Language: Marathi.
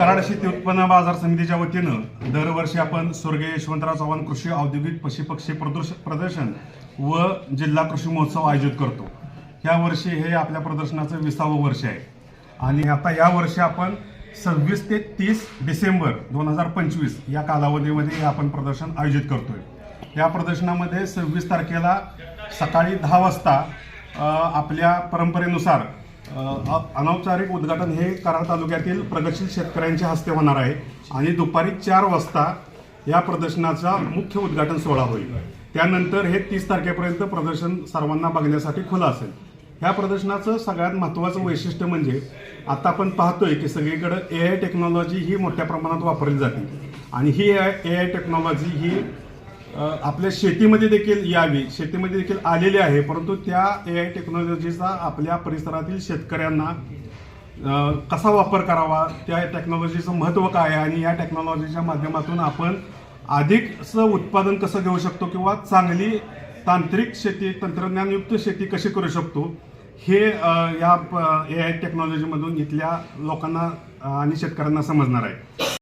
कराड शेती उत्पन्न बाजार समितीच्या वतीनं दरवर्षी आपण स्वर्गीय यशवंतराव चव्हाण कृषी औद्योगिक पशुपक्षी प्रदर्शन व जिल्हा कृषी महोत्सव आयोजित करतो। या वर्षी हे आपल्या प्रदर्शनाचं 20वे वर्ष आहे आणि आता या वर्षी आपण 26 ते 30 डिसेंबर 2025 या कालावधीमध्ये आपण प्रदर्शन आयोजित करतोय। या प्रदर्शनामध्ये 26 तारखेला सकाळी 10 वाजता आपल्या परंपरेनुसार अनौपचारिक उद्घाटन हे कराड तालुक्यातील प्रगतशील शेतकऱ्यांच्या हस्ते होणार आहे आणि दुपारी 4 वाजता या प्रदर्शनाचा मुख्य उद्घाटन सोहळा होईल। त्यानंतर हे 30 तारखेपर्यंत प्रदर्शन सर्वांना बघण्यासाठी खुलं असेल। ह्या प्रदर्शनाचं सगळ्यात महत्त्वाचं वैशिष्ट्य म्हणजे आता आपण पाहतोय की सगळीकडे AI टेक्नॉलॉजी ही मोठ्या प्रमाणात वापरली जाते आणि ही AI टेक्नॉलॉजी ही आपल्या शेतीमध्ये देखील यावी, शेतीमध्ये देखील आलेली आहे, परंतु त्या AI टेक्नॉलॉजीचा आपल्या परिसरातील शेतकऱ्यांना कसा वापर करावा, त्या टेक्नॉलॉजीचं महत्त्व काय आहे आणि या टेक्नॉलॉजीच्या माध्यमातून आपण अधिकचं उत्पादन कसं घेऊ शकतो किंवा चांगली तांत्रिक शेती, तंत्रज्ञानयुक्त शेती कशी करू शकतो हे या AI टेक्नॉलॉजीमधून इथल्या लोकांना आणि शेतकऱ्यांना समजणार आहे।